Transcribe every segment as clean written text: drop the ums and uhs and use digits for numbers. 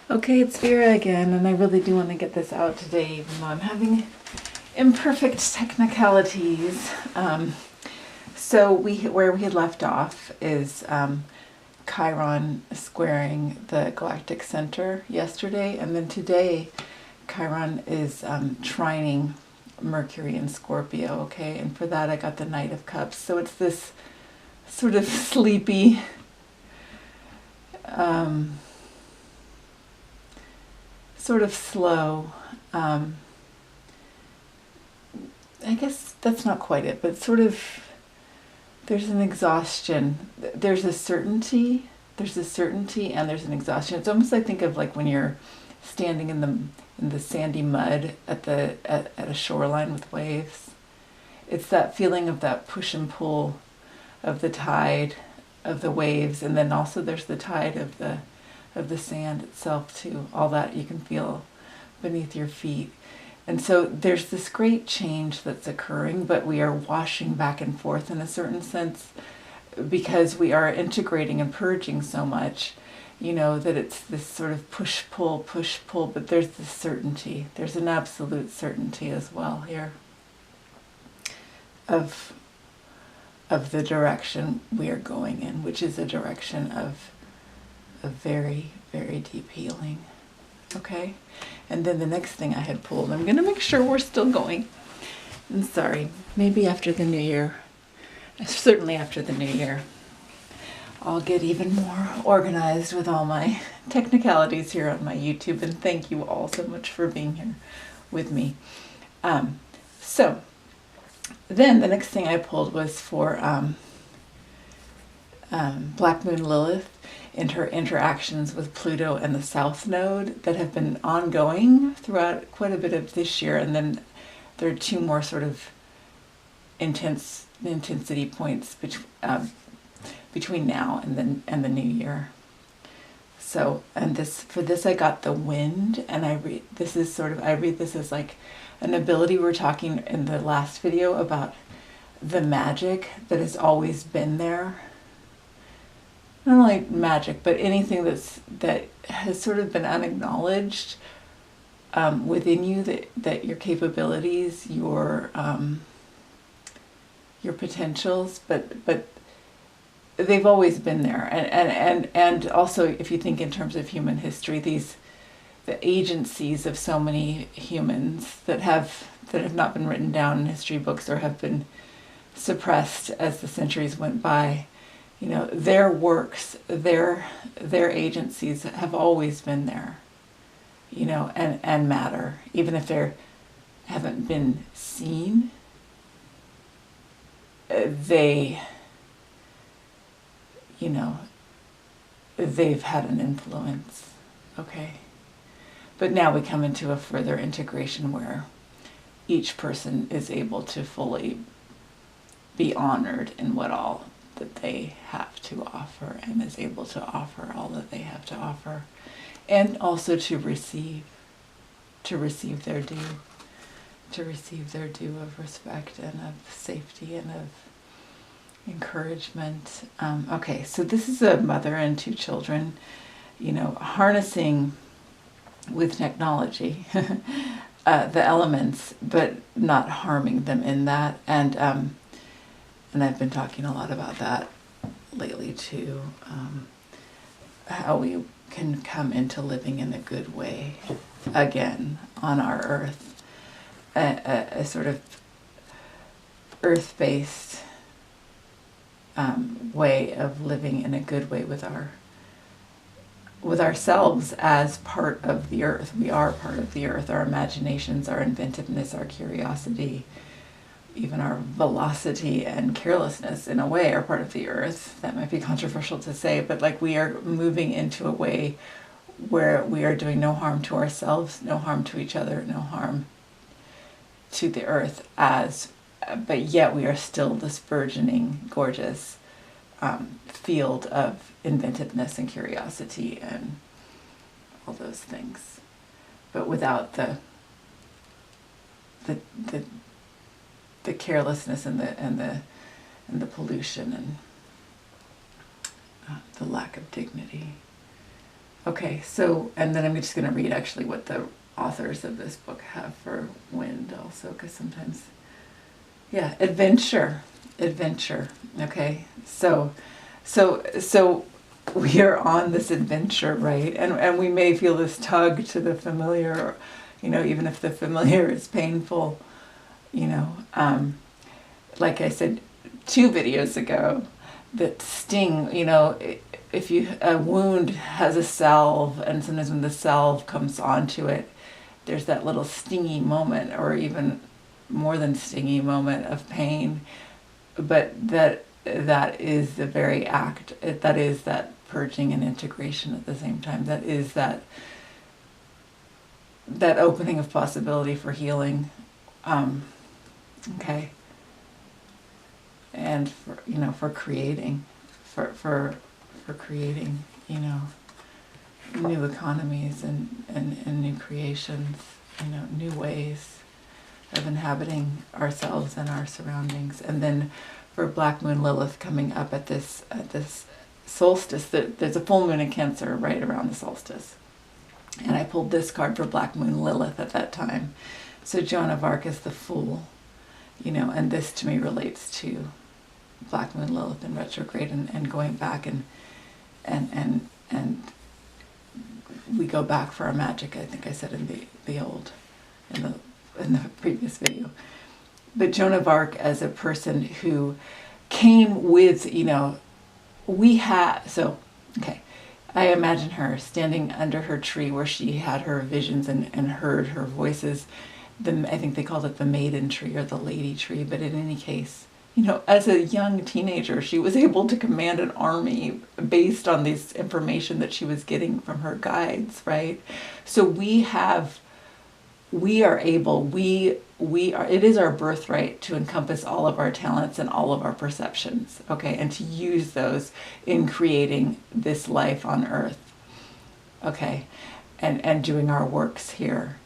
Okay, it's Vera again, and I really do want to get this out today, even though I'm having imperfect technicalities. So where we had left off is Chiron squaring the galactic center yesterday, and then today Chiron is trining Mercury in Scorpio. Okay, and for that I got the Knight of Cups. So it's this sort of sleepy. Sort of slow. I guess that's not quite it, but sort of there's an exhaustion. There's a certainty. There's a certainty, and there's an exhaustion. It's almost, I think, of like when you're standing in the sandy mud at a shoreline with waves. It's that feeling of that push and pull of the tide of the waves, and then also there's the tide of the sand itself too, all that you can feel beneath your feet. And so there's this great change that's occurring, but we are washing back and forth in a certain sense because we are integrating and purging so much, that it's this sort of push pull, but there's this certainty. There's an absolute certainty as well here of the direction we are going in, which is a direction of very, very deep healing. Okay? And then the next thing I had pulled, I'm going to make sure we're still going. I'm sorry, maybe after the new year, certainly after the new year, I'll get even more organized with all my technicalities here on my YouTube. And thank you all so much for being here with me. So then the next thing I pulled was for Black Moon Lilith and her interactions with Pluto and the South Node that have been ongoing throughout quite a bit of this year. And then there are two more sort of intensity points between now and the new year. So, and for this I got the Wind, and I read this as like an ability. We were talking in the last video about the magic that has always been there. Not only magic, but anything that has sort of been unacknowledged within you, that your capabilities, your potentials, but they've always been there. And also, if you think in terms of human history, the agencies of so many humans that have not been written down in history books or have been suppressed as the centuries went by. Their works, their agencies have always been there, and matter, even if they haven't been seen. They've had an influence, okay? But now we come into a further integration where each person is able to fully be honored in what all that they have to offer, and is able to offer all that they have to offer, and also to receive their due, of respect and of safety and of encouragement. Okay, so this is a mother and two children, harnessing with technology the elements, but not harming them in that. And I've been talking a lot about that lately too, how we can come into living in a good way again on our earth, a sort of earth-based way of living in a good way with ourselves as part of the earth. We are part of the earth. Our imaginations, our inventiveness, our curiosity, even our velocity and carelessness in a way are part of the earth. That might be controversial to say, but like we are moving into a way where we are doing no harm to ourselves, no harm to each other, no harm to the earth, but yet we are still this burgeoning, gorgeous field of inventiveness and curiosity and all those things, but without the carelessness and the pollution and the lack of dignity. Okay, so, and then I'm just going to read actually what the authors of this book have for wind also, because sometimes, yeah, adventure. Okay, so we are on this adventure, right? And we may feel this tug to the familiar, even if the familiar is painful, like I said 2 videos ago, that sting, if a wound has a salve, and sometimes when the salve comes onto it, there's that little stingy moment, or even more than stingy moment of pain. But that is the very act, that is that purging and integration at the same time. That is that opening of possibility for healing. Okay. And for creating, for creating, new economies and new creations, new ways of inhabiting ourselves and our surroundings. And then for Black Moon Lilith coming up at this solstice, there's a full moon in Cancer right around the solstice. And I pulled this card for Black Moon Lilith at that time. So Joan of Arc is the Fool, and this to me relates to Black Moon Lilith in retrograde and going back and we go back for our magic. I think I said in the previous video. But Joan of Arc as a person who came with, I imagine her standing under her tree where she had her visions and heard her voices. I think they called it the maiden tree or the lady tree, but in any case, as a young teenager, she was able to command an army based on this information that she was getting from her guides, right? So it is our birthright to encompass all of our talents and all of our perceptions, okay, and to use those in creating this life on earth, okay, and doing our works here.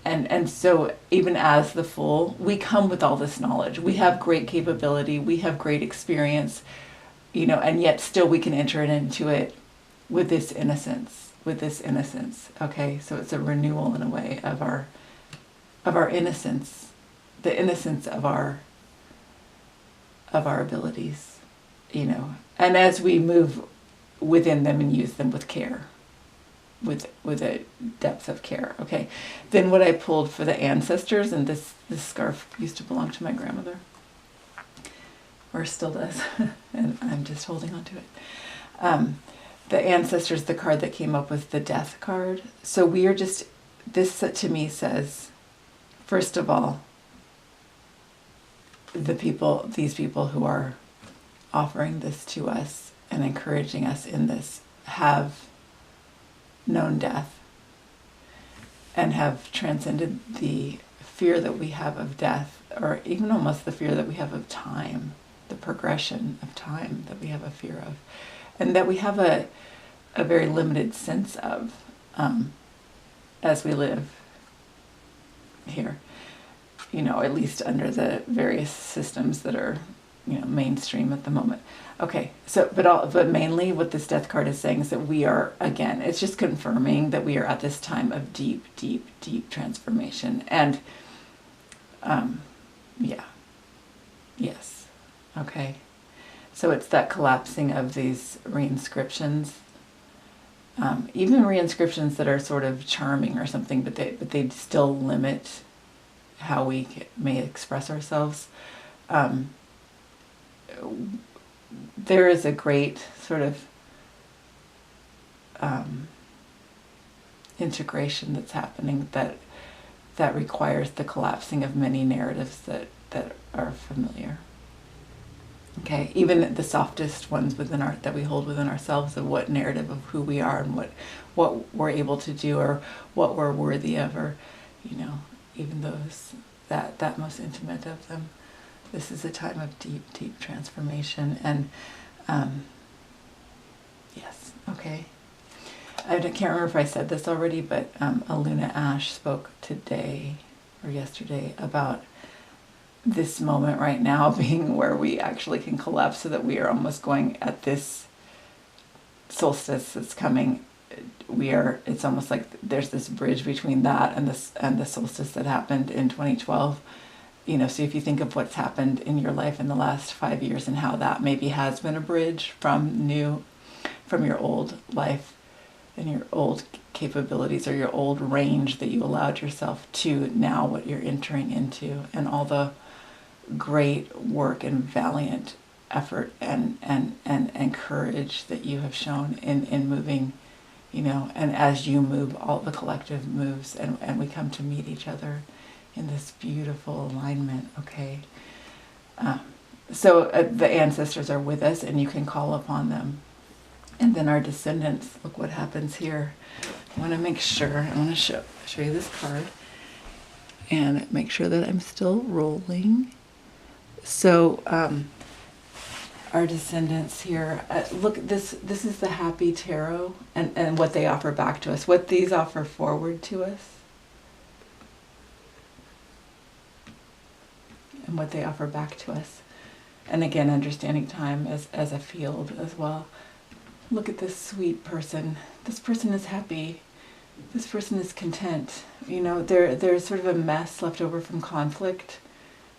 And so even as the Fool, we come with all this knowledge. We have great capability, we have great experience, and yet still we can enter into it with this innocence, okay? So it's a renewal in a way of our innocence, the innocence of our abilities, and as we move within them and use them with care, with a depth of care, okay? Then what I pulled for the ancestors, and this scarf used to belong to my grandmother, or still does, and I'm just holding on to it. The ancestors, the card that came up was the Death card. So we are just, this to me says, first of all, these people who are offering this to us and encouraging us in this have known death and have transcended the fear that we have of death, or even almost the fear that we have of time, the progression of time that we have a fear of, and that we have a very limited sense of as we live here, at least under the various systems that are mainstream at the moment. Okay, so but mainly what this Death card is saying is that we are, again, it's just confirming that we are at this time of deep transformation. And yes, okay. So it's that collapsing of these reinscriptions, even reinscriptions that are sort of charming or something, but they still limit how we may express ourselves. There is a great sort of integration that's happening that requires the collapsing of many narratives that are familiar. Okay, even the softest ones that we hold within ourselves, of what narrative of who we are and what we're able to do or what we're worthy of, or even those that most intimate of them. This is a time of deep transformation. And yes, okay. I can't remember if I said this already, but Aluna Ash spoke today or yesterday about this moment right now being where we actually can collapse, so that we are almost going at this solstice that's coming it's almost like there's this bridge between that and the solstice that happened in 2012. So if you think of what's happened in your life in the last 5 years and how that maybe has been a bridge from your old life and your old capabilities or your old range that you allowed yourself to now what you're entering into, and all the great work and valiant effort and courage that you have shown in moving, and as you move, all the collective moves, and we come to meet each other in this beautiful alignment, okay? So the ancestors are with us, and you can call upon them. And then our descendants, look what happens here. I want to show you this card and make sure that I'm still rolling. So our descendants here, look, this is the Happy Tarot, and what they offer back to us, what these offer forward to us, and what they offer back to us. And again, understanding time as a field as well. Look at this sweet person. This person is happy. This person is content. There's sort of a mess left over from conflict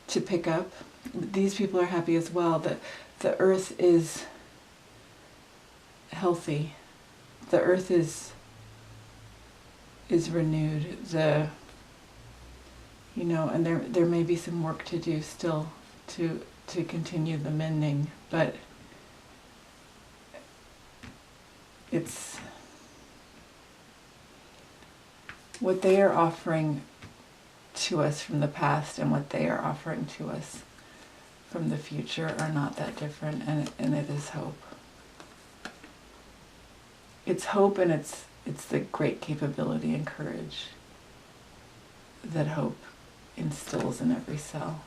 to pick up. These people are happy as well. The earth is healthy. The earth is renewed. And there may be some work to do still to continue the mending, but it's what they are offering to us from the past and what they are offering to us from the future are not that different, and it is hope. It's hope, and it's the great capability and courage that hope instills in every cell.